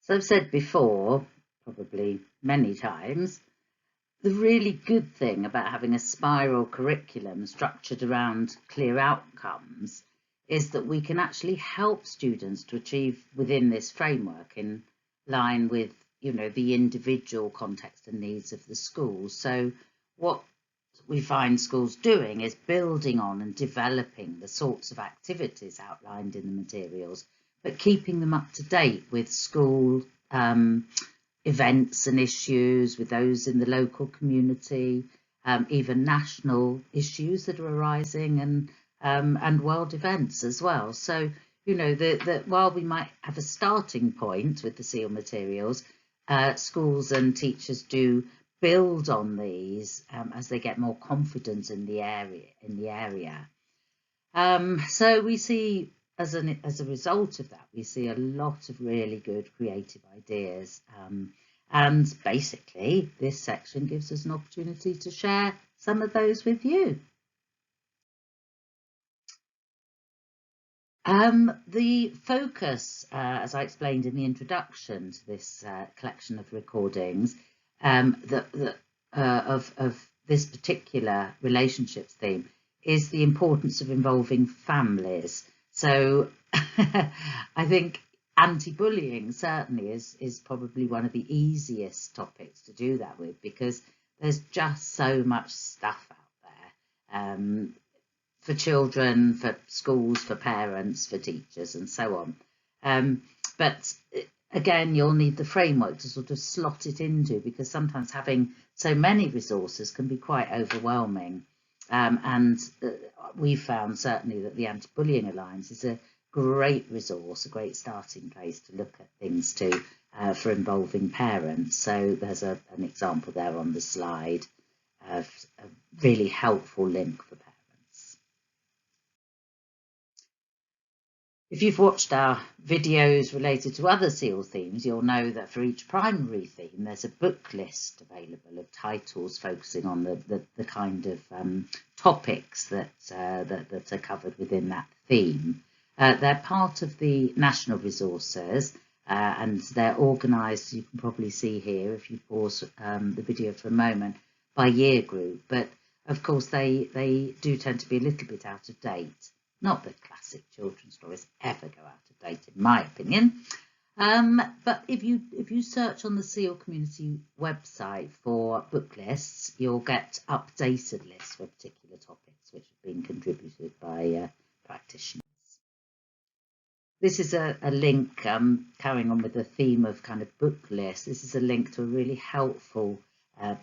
So I've said before, probably many times, the really good thing about having a spiral curriculum structured around clear outcomes is that we can actually help students to achieve within this framework in line with, the individual context and needs of the school. So what we find schools doing is building on and developing the sorts of activities outlined in the materials, but keeping them up to date with school events and issues, with those in the local community, even national issues that are arising, and world events as well. So, while we might have a starting point with the SEAL materials, schools and teachers do build on these as they get more confident in the area. So we see, as a result of that, we see a lot of really good creative ideas. And basically, this section gives us an opportunity to share some of those with you. The focus, as I explained in the introduction to this collection of recordings, of this particular relationships theme, is the importance of involving families. So I think anti-bullying certainly is probably one of the easiest topics to do that with, because there's just so much stuff out there for children, for schools, for parents, for teachers, and so on. But again, you'll need the framework to sort of slot it into, because sometimes having so many resources can be quite overwhelming. And we found certainly that the Anti-Bullying Alliance is a great resource, a great starting place to look at things too for involving parents. So there's an example there on the slide of a really helpful link for parents. If you've watched our videos related to other SEAL themes, you'll know that for each primary theme, there's a book list available of titles focusing on the kind of topics that are covered within that theme. They're part of the national resources, and they're organised, you can probably see here if you pause the video for a moment, by year group. But of course, they do tend to be a little bit out of date. Not that classic children's stories ever go out of date, in my opinion. But if you search on the SEAL community website for book lists, you'll get updated lists for particular topics which have been contributed by practitioners. This is a link, carrying on with the theme of kind of book lists. This is a link to a really helpful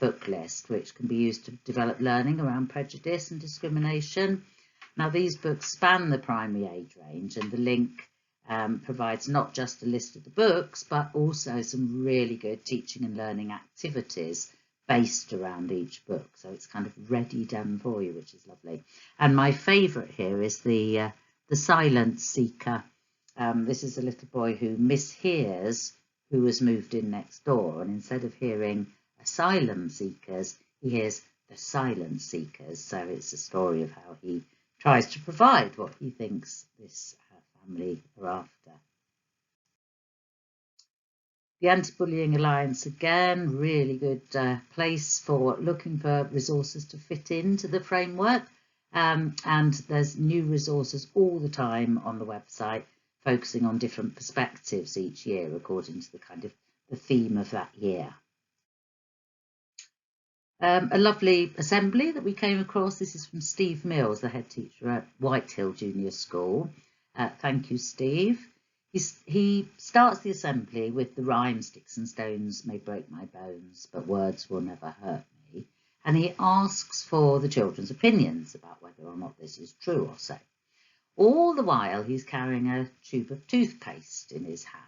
book list which can be used to develop learning around prejudice and discrimination. Now, these books span the primary age range, and the link provides not just a list of the books, but also some really good teaching and learning activities based around each book. So it's kind of ready done for you, which is lovely. And my favourite here is the silence seeker. This is a little boy who mishears who has moved in next door, and instead of hearing asylum seekers, he hears the silence seekers. So it's a story of how he tries to provide what he thinks this family are after. The Anti-Bullying Alliance, again, really good place for looking for resources to fit into the framework. And there's new resources all the time on the website, focusing on different perspectives each year according to the kind of the theme of that year. A lovely assembly that we came across. This is from Steve Mills, the head teacher at Whitehill Junior School. Thank you, Steve. He starts the assembly with the rhyme, sticks and stones may break my bones, but words will never hurt me. And he asks for the children's opinions about whether or not this is true or so. All the while he's carrying a tube of toothpaste in his hand.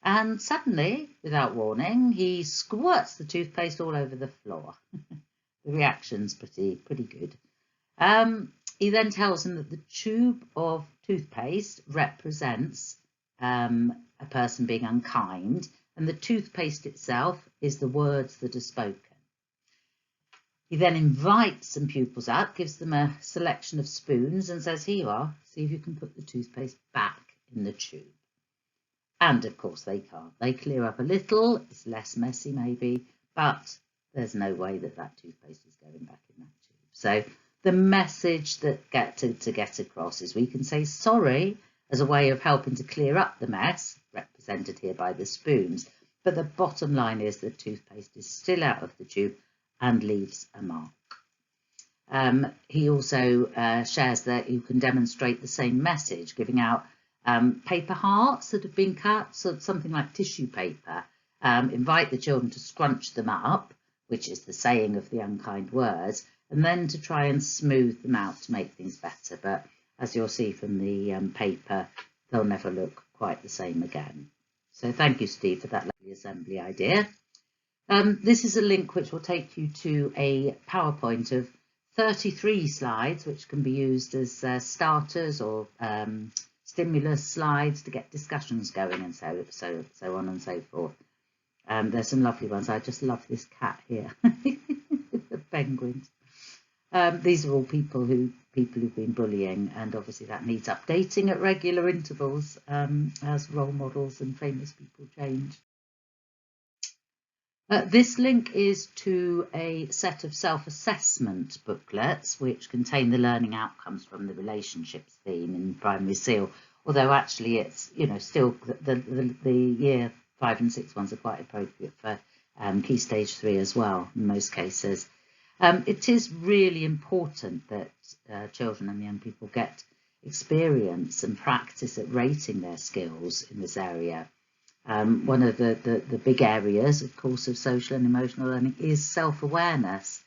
And suddenly, without warning, he squirts the toothpaste all over the floor. The reaction's pretty good. He then tells him that the tube of toothpaste represents a person being unkind, and the toothpaste itself is the words that are spoken. He then invites some pupils up, gives them a selection of spoons and says, here you are, see if you can put the toothpaste back in the tube. And of course they can't. They clear up a little, it's less messy maybe, but there's no way that that toothpaste is going back in that tube. So the message that to get across is we can say sorry as a way of helping to clear up the mess, represented here by the spoons. But the bottom line is the toothpaste is still out of the tube and leaves a mark. He also shares that you can demonstrate the same message, giving out paper hearts that have been cut, so something like tissue paper. Invite the children to scrunch them up, which is the saying of the unkind words, and then to try and smooth them out to make things better. But as you'll see from the paper, they'll never look quite the same again. So thank you, Steve, for that lovely assembly idea. This is a link which will take you to a PowerPoint of 33 slides, which can be used as starters or stimulus slides to get discussions going, and so on and so forth. There's some lovely ones. I just love this cat here, the penguins. These are all people who've been bullying, and obviously that needs updating at regular intervals as role models and famous people change. This link is to a set of self-assessment booklets which contain the learning outcomes from the relationships theme in primary SEAL, although actually it's, you know, still the year 5 and 6 ones are quite appropriate for Key Stage 3 as well in most cases. It is really important that children and young people get experience and practice at rating their skills in this area. One of the big areas, of course, of social and emotional learning is self-awareness,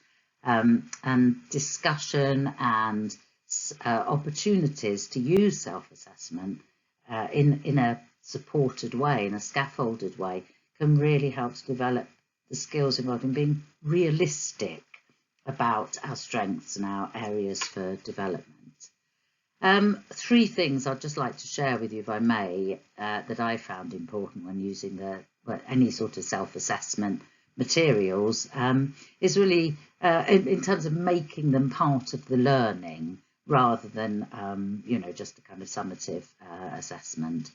and discussion and opportunities to use self-assessment in a supported way, in a scaffolded way, can really help to develop the skills involved in being realistic about our strengths and our areas for development. 3 things I'd just like to share with you, if I may, that I found important when using any sort of self-assessment materials, is really in terms of making them part of the learning rather than you know, just a kind of summative assessment.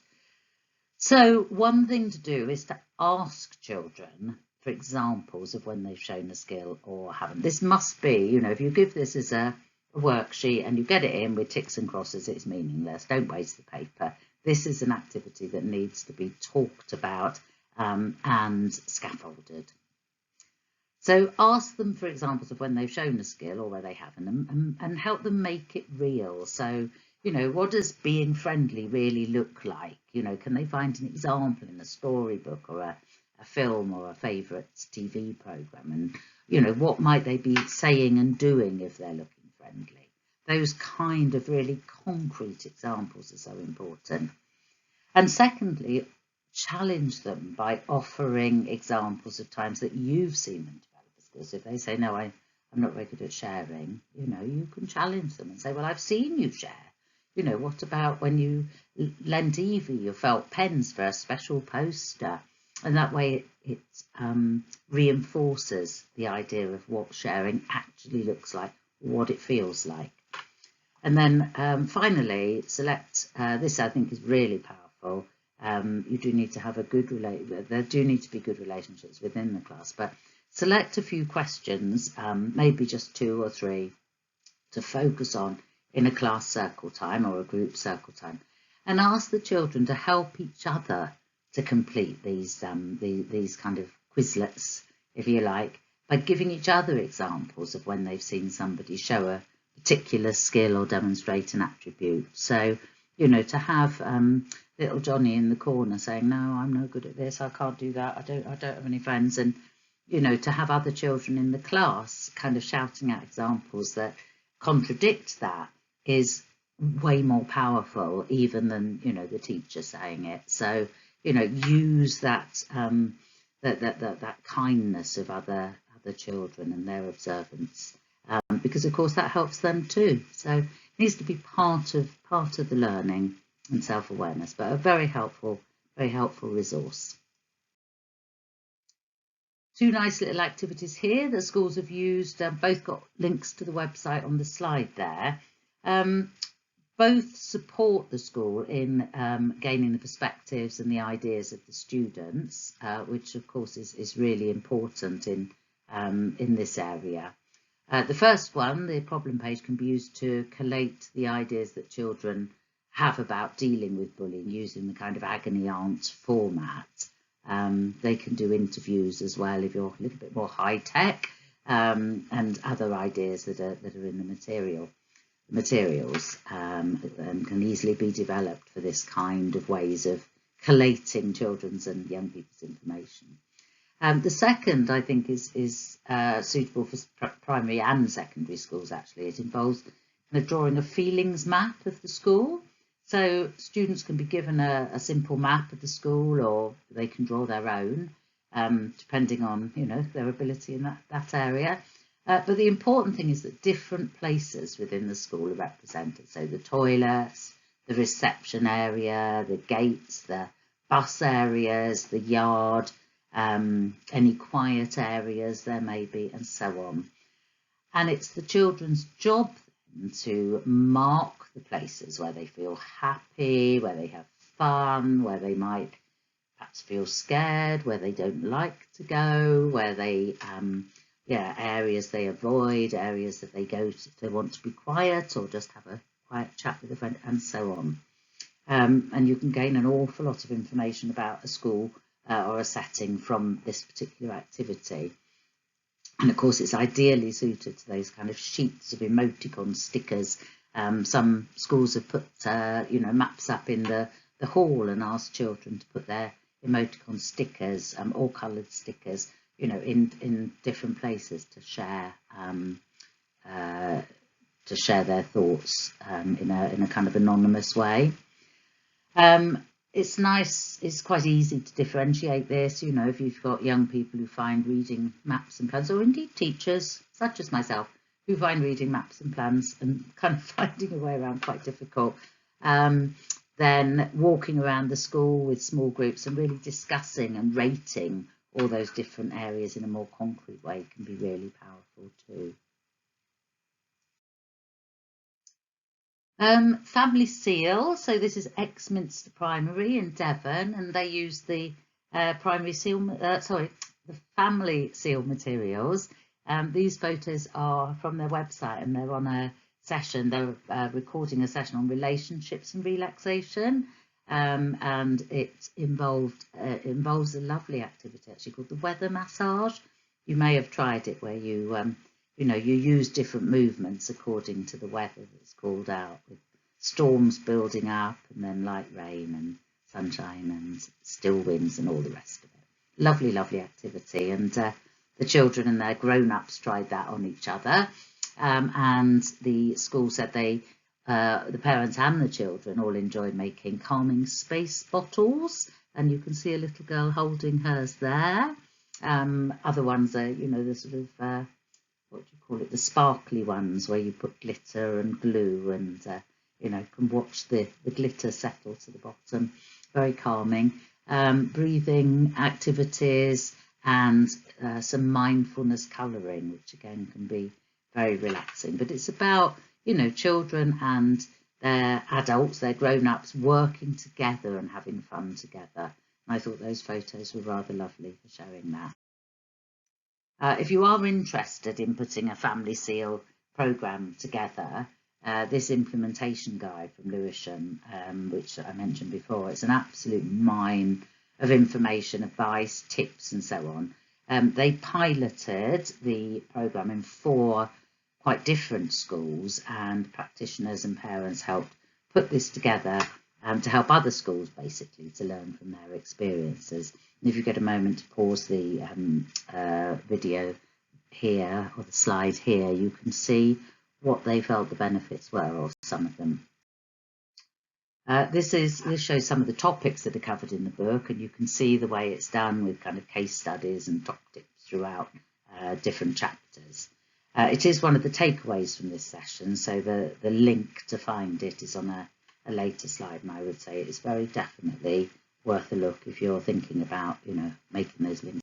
So one thing to do is to ask children for examples of when they've shown a skill or haven't. This must be, you know, if you give this as a worksheet and you get it in with ticks and crosses, it's meaningless. Don't waste the paper. This is an activity that needs to be talked about and scaffolded. So ask them for examples of when they've shown a skill or where they haven't, and help them make it real. So, you know, what does being friendly really look like? You know, can they find an example in a storybook or a film or a favourite TV programme? And, you know, what might they be saying and doing if they're looking friendly? Those kind of really concrete examples are so important. And secondly, challenge them by offering examples of times that you've seen them develop a skill. So if they say, no, I'm not very good at sharing, you know, you can challenge them and say, well, I've seen you share. You know, what about when you lent Evie your felt pens for a special poster? And that way it reinforces the idea of what sharing actually looks like, what it feels like. And then finally, select, this I think is really powerful. You do need to have a good there do need to be good relationships within the class, but select a few questions, maybe just 2 or 3, to focus on in a class circle time or a group circle time, and ask the children to help each other to complete these kind of Quizlets, if you like, by giving each other examples of when they've seen somebody show a particular skill or demonstrate an attribute. So, you know, to have little Johnny in the corner saying, no, I'm no good at this, I can't do that, I don't have any friends, and, you know, to have other children in the class kind of shouting out examples that contradict that is way more powerful even than, you know, the teacher saying it. So, you know, use that that kindness of other children and their observance, because of course that helps them too. So it needs to be part of the learning and self-awareness, but a very helpful resource. 2 nice little activities here that schools have used, both got links to the website on the slide there. both support the school in gaining the perspectives and the ideas of the students, which of course is really important in this area. The first one, the problem page, can be used to collate the ideas that children have about dealing with bullying using the kind of agony aunt format. They can do interviews as well if you're a little bit more high tech, and other ideas that are in the materials and can easily be developed for this kind of ways of collating children's and young people's information. The second, I think, is suitable for primary and secondary schools. Actually, it involves kind of drawing a feelings map of the school. So students can be given a simple map of the school, or they can draw their own, depending on their ability in that area. But the important thing is that different places within the school are represented. So the toilets, the reception area, the gates, the bus areas, the yard, any quiet areas there may be, and so on. And it's the children's job then to mark the places where they feel happy, where they have fun, where they might perhaps feel scared, where they don't like to go, where they areas they avoid, areas that they go to if they want to be quiet or just have a quiet chat with a friend, and so on. And you can gain an awful lot of information about a school or a setting from this particular activity. And of course, it's ideally suited to those kind of sheets of emoticon stickers. Some schools have put maps up in the hall and asked children to put their emoticon stickers, all coloured stickers, in different places to share their thoughts in a kind of anonymous way. It's nice, it's quite easy to differentiate this, if you've got young people who find reading maps and plans, or indeed teachers, such as myself, who find reading maps and plans and kind of finding a way around quite difficult. Then walking around the school with small groups and really discussing and rating all those different areas in a more concrete way can be really powerful too. Family SEAL, so this is Exminster Primary in Devon, and they use the Family SEAL materials. These photos are from their website, and they're on a session. They're recording a session on relationships and relaxation, and it involves a lovely activity actually called the weather massage. You may have tried it, where you you use different movements according to the weather that's called out, with storms building up and then light rain and sunshine and still winds and all the rest of it. Lovely, lovely activity. And the children and their grown-ups tried that on each other. And the school said the parents and the children all enjoyed making calming space bottles. And you can see a little girl holding hers there. Other ones are, the sort of what do you call it, the sparkly ones where you put glitter and glue and can watch the glitter settle to the bottom. Very calming. Breathing activities and some mindfulness colouring, which again can be very relaxing. But it's about children and their adults, their grown-ups, working together and having fun together. And I thought those photos were rather lovely for showing that. If you are interested in putting a Family SEAL programme together, this implementation guide from Lewisham, which I mentioned before, it's an absolute mine of information, advice, tips and so on. They piloted the programme in 4 quite different schools, and practitioners and parents helped put this together to help other schools basically to learn from their experiences. And if you get a moment to pause the video here, or the slide here, you can see what they felt the benefits were, or some of them. This shows some of the topics that are covered in the book, and you can see the way it's done with kind of case studies and top tips throughout different chapters. It is one of the takeaways from this session, so the link to find it is on a later slide, and I would say it's very definitely worth a look if you're thinking about making those links.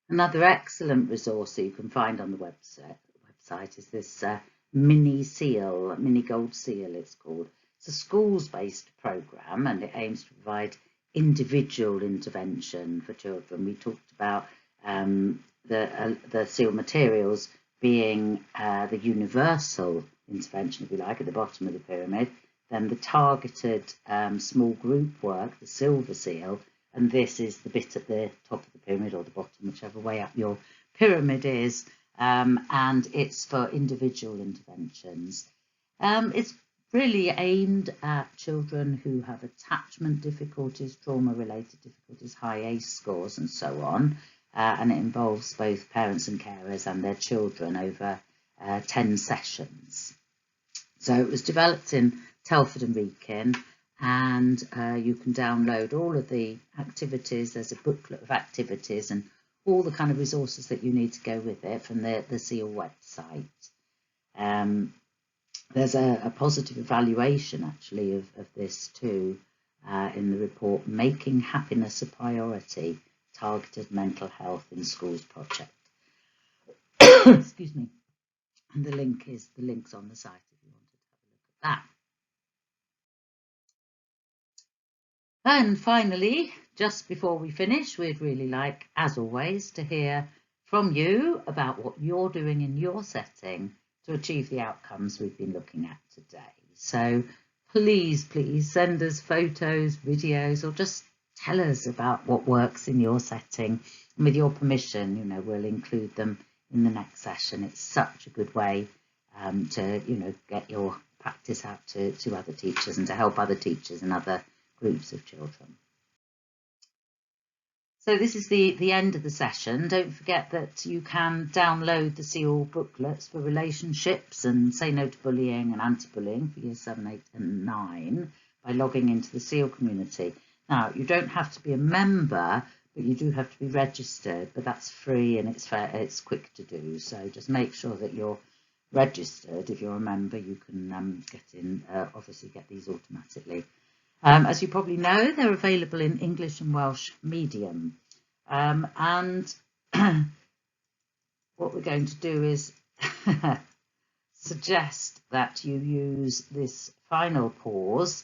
Another excellent resource that you can find on the website is this Mini SEAL, Mini Gold SEAL it's called. It's a schools-based programme and it aims to provide individual intervention for children. We talked about the SEAL materials being the universal intervention, if you like, at the bottom of the pyramid, then the targeted small group work, the Silver SEAL, and this is the bit at the top of the pyramid or the bottom, whichever way up your pyramid is, and it's for individual interventions. It's really aimed at children who have attachment difficulties, trauma-related difficulties, high ACE scores and so on, and it involves both parents and carers and their children over 10 sessions. So it was developed in Telford and Wrekin, and you can download all of the activities. There's a booklet of activities and all the kind of resources that you need to go with it from the SEAL website. There's a positive evaluation actually of this too in the report, Making Happiness a Priority, Targeted Mental Health in Schools project. Excuse me. And the link's on the site if you wanted to have a look at that. And finally, just before we finish, we'd really like, as always, to hear from you about what you're doing in your setting to achieve the outcomes we've been looking at today. So please send us photos, videos, or just tell us about what works in your setting. And with your permission, you know, we'll include them in the next session. It's such a good way to, you know, get your practice out to other teachers and to help other teachers and other groups of children. So this is the end of the session. Don't forget that you can download the SEAL booklets for relationships and Say No to Bullying and Anti-Bullying for years 7, 8 and 9 by logging into the SEAL community. Now, you don't have to be a member, but you do have to be registered, but that's free and it's quick to do. So just make sure that you're registered. If you're a member, you can get in, obviously get these automatically. As you probably know, they're available in English and Welsh medium. And what we're going to do is suggest that you use this final pause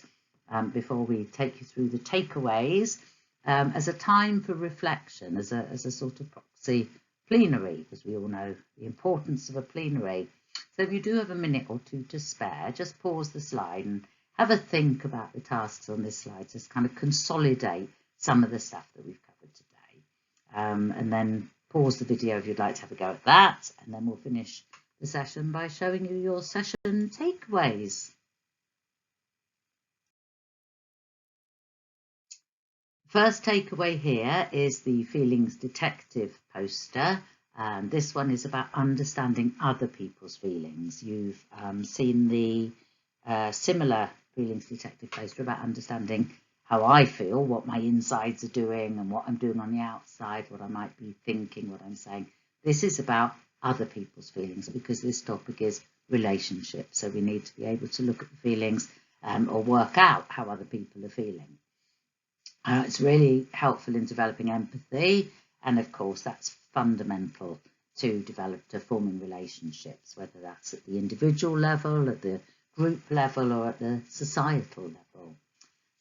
before we take you through the takeaways as a time for reflection, as a sort of proxy plenary, because we all know the importance of a plenary. So if you do have a minute or two to spare, just pause the slide and have a think about the tasks on this slide, just kind of consolidate some of the stuff that we've covered today. And then pause the video if you'd like to have a go at that, and then we'll finish the session by showing you your session takeaways. First takeaway here is the Feelings Detective poster. This one is about understanding other people's feelings. You've seen the similar Feelings Detective poster about understanding how I feel, what my insides are doing and what I'm doing on the outside, what I might be thinking, what I'm saying. This is about other people's feelings because this topic is relationships. So we need to be able to look at the feelings or work out how other people are feeling. It's really helpful in developing empathy, and of course that's fundamental to forming relationships, whether that's at the individual level, at the group level, or at the societal level.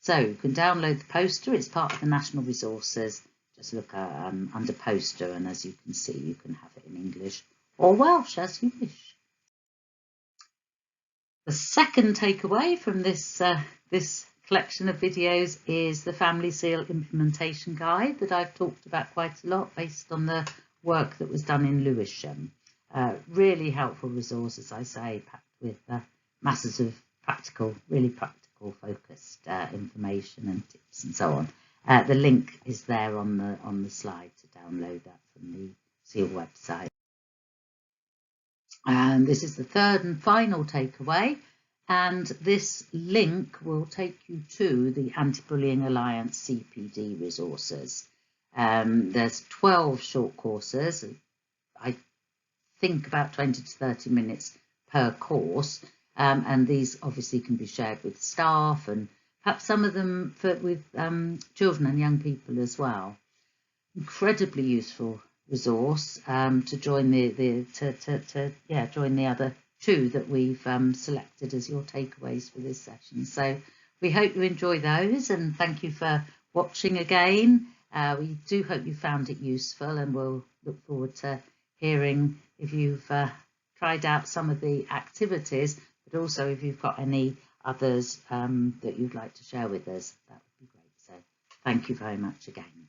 So you can download the poster. It's part of the national resources. Just look under poster, and as you can see, you can have it in English or Welsh as you wish. The second takeaway from this collection of videos is the Family SEAL Implementation Guide that I've talked about quite a lot based on the work that was done in Lewisham. Really helpful resource, as I say, packed with masses of really practical focused information and tips and so on. The link is there on the slide to download that from the SEAL website. And this is the third and final takeaway. And this link will take you to the Anti-Bullying Alliance CPD resources. There's 12 short courses, I think about 20 to 30 minutes per course, and these obviously can be shared with staff and perhaps some of them with children and young people as well. Incredibly useful resource to join join the other 2 that we've selected as your takeaways for this session. So we hope you enjoy those, and thank you for watching again. We do hope you found it useful, and we'll look forward to hearing if you've tried out some of the activities, but also if you've got any others that you'd like to share with us, that would be great. So thank you very much again.